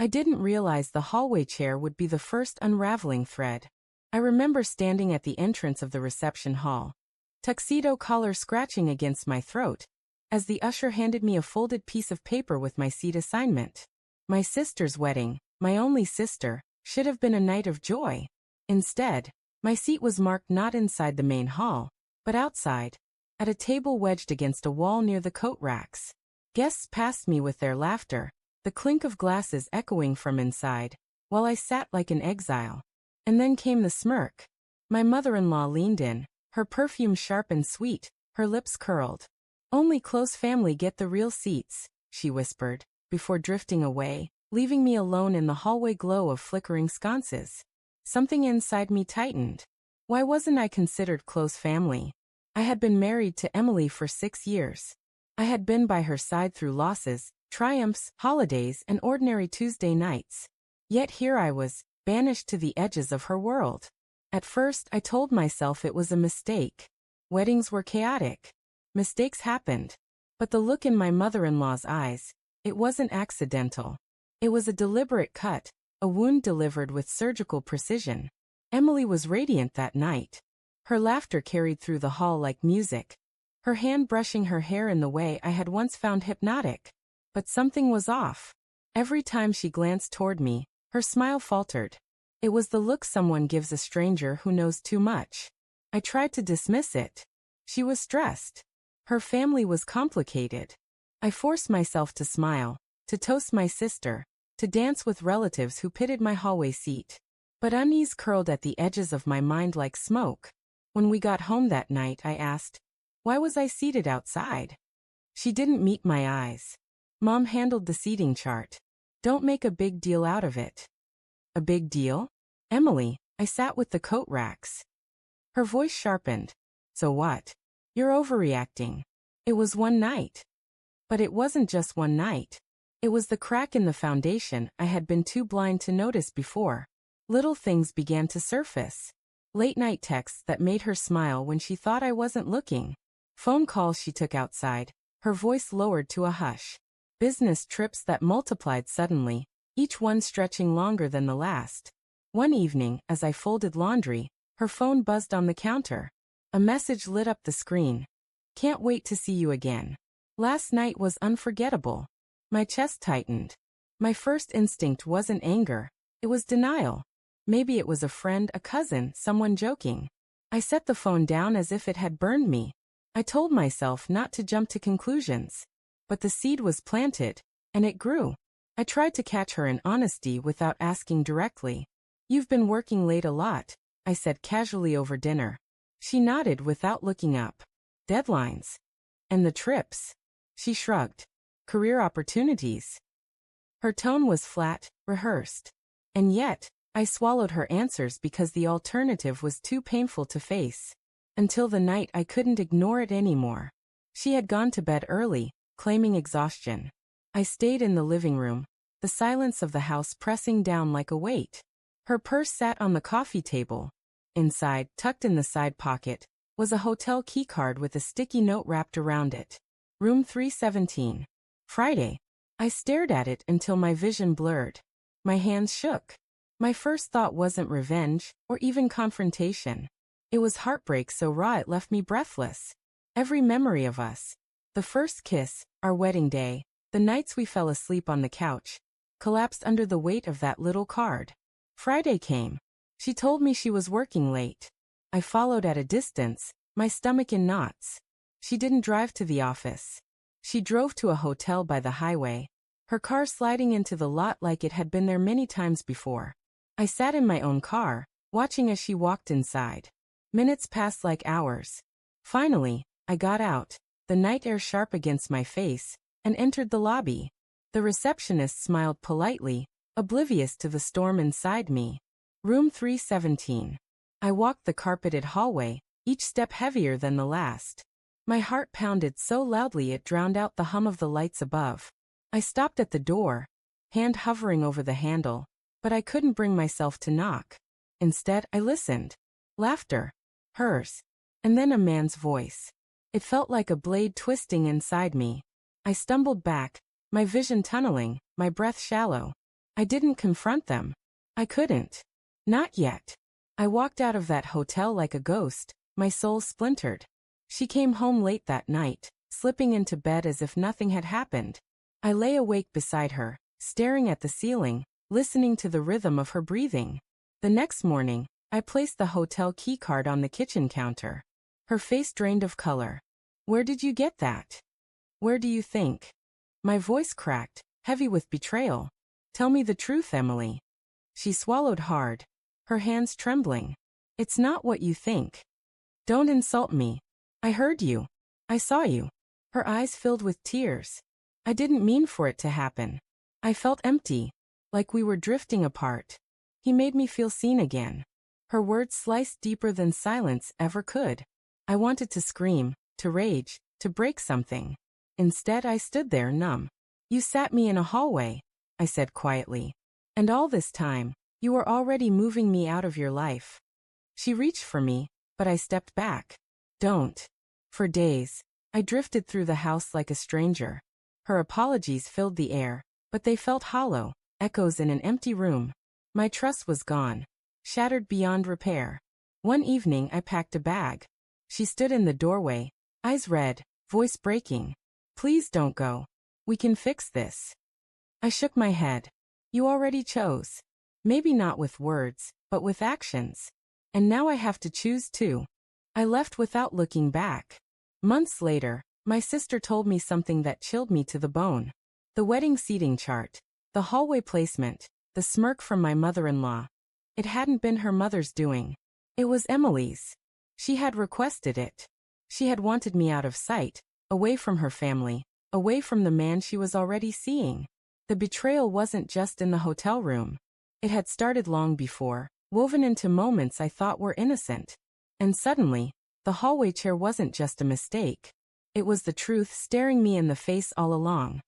I didn't realize the hallway chair would be the first unraveling thread. I remember standing at the entrance of the reception hall, tuxedo collar scratching against my throat, as the usher handed me a folded piece of paper with my seat assignment. My sister's wedding, my only sister, should have been a night of joy. Instead, my seat was marked not inside the main hall, but outside, at a table wedged against a wall near the coat racks. Guests passed me with their laughter, the clink of glasses echoing from inside, while I sat like an exile. And then came the smirk. My mother-in-law leaned in, her perfume sharp and sweet, her lips curled. "Only close family get the real seats," she whispered, before drifting away, leaving me alone in the hallway glow of flickering sconces. Something inside me tightened. Why wasn't I considered close family? I had been married to Emily for 6 years. I had been by her side through losses, triumphs, holidays, and ordinary Tuesday nights. Yet here I was, banished to the edges of her world. At first, I told myself it was a mistake. Weddings were chaotic. Mistakes happened. But the look in my mother-in-law's eyes, it wasn't accidental. It was a deliberate cut, a wound delivered with surgical precision. Emily was radiant that night. Her laughter carried through the hall like music, her hand brushing her hair in the way I had once found hypnotic. But something was off. Every time she glanced toward me, her smile faltered. It was the look someone gives a stranger who knows too much. I tried to dismiss it. She was stressed. Her family was complicated. I forced myself to smile, to toast my sister, to dance with relatives who pitted my hallway seat. But unease curled at the edges of my mind like smoke. When we got home that night, I asked, why was I seated outside? She didn't meet my eyes. Mom handled the seating chart. Don't make a big deal out of it. A big deal? Emily, I sat with the coat racks. Her voice sharpened. So what? You're overreacting. It was one night. But it wasn't just one night. It was the crack in the foundation I had been too blind to notice before. Little things began to surface. Late-night texts that made her smile when she thought I wasn't looking. Phone calls she took outside, her voice lowered to a hush. Business trips that multiplied suddenly, each one stretching longer than the last. One evening, as I folded laundry, her phone buzzed on the counter. A message lit up the screen. Can't wait to see you again. Last night was unforgettable. My chest tightened. My first instinct wasn't anger. It was denial. Maybe it was a friend, a cousin, someone joking. I set the phone down as if it had burned me. I told myself not to jump to conclusions. But the seed was planted, and it grew. I tried to catch her in honesty without asking directly. You've been working late a lot, I said casually over dinner. She nodded without looking up. Deadlines. And the trips. She shrugged. Career opportunities. Her tone was flat, rehearsed. And yet, I swallowed her answers because the alternative was too painful to face. Until the night I couldn't ignore it anymore. She had gone to bed early, claiming exhaustion. I stayed in the living room, the silence of the house pressing down like a weight. Her purse sat on the coffee table. Inside, tucked in the side pocket, was a hotel keycard with a sticky note wrapped around it. Room 317. Friday. I stared at it until my vision blurred. My hands shook. My first thought wasn't revenge, or even confrontation. It was heartbreak so raw it left me breathless. Every memory of us. The first kiss, our wedding day, the nights we fell asleep on the couch, collapsed under the weight of that little card. Friday came. She told me she was working late. I followed at a distance, my stomach in knots. She didn't drive to the office. She drove to a hotel by the highway, her car sliding into the lot like it had been there many times before. I sat in my own car, watching as she walked inside. Minutes passed like hours. Finally, I got out, the night air sharp against my face, and entered the lobby. The receptionist smiled politely, oblivious to the storm inside me. Room 317. I walked the carpeted hallway, each step heavier than the last. My heart pounded so loudly it drowned out the hum of the lights above. I stopped at the door, hand hovering over the handle, but I couldn't bring myself to knock. Instead, I listened. Laughter. Hers. And then a man's voice. It felt like a blade twisting inside me. I stumbled back, my vision tunneling, my breath shallow. I didn't confront them. I couldn't. Not yet. I walked out of that hotel like a ghost, my soul splintered. She came home late that night, slipping into bed as if nothing had happened. I lay awake beside her, staring at the ceiling, listening to the rhythm of her breathing. The next morning, I placed the hotel keycard on the kitchen counter. Her face drained of color. Where did you get that? Where do you think? My voice cracked, heavy with betrayal. Tell me the truth, Emily. She swallowed hard, her hands trembling. It's not what you think. Don't insult me. I heard you. I saw you. Her eyes filled with tears. I didn't mean for it to happen. I felt empty, like we were drifting apart. He made me feel seen again. Her words sliced deeper than silence ever could. I wanted to scream, to rage, to break something. Instead, I stood there numb. You sat me in a hallway, I said quietly. And all this time, you were already moving me out of your life. She reached for me, but I stepped back. Don't. For days, I drifted through the house like a stranger. Her apologies filled the air, but they felt hollow, echoes in an empty room. My trust was gone, shattered beyond repair. One evening I packed a bag. She stood in the doorway, eyes red, voice breaking. Please don't go. We can fix this. I shook my head. You already chose. Maybe not with words, but with actions. And now I have to choose too. I left without looking back. Months later, my sister told me something that chilled me to the bone. The wedding seating chart, the hallway placement, the smirk from my mother-in-law. It hadn't been her mother's doing. It was Emily's. She had requested it. She had wanted me out of sight, away from her family, away from the man she was already seeing. The betrayal wasn't just in the hotel room. It had started long before, woven into moments I thought were innocent. And suddenly, the hallway chair wasn't just a mistake. It was the truth staring me in the face all along.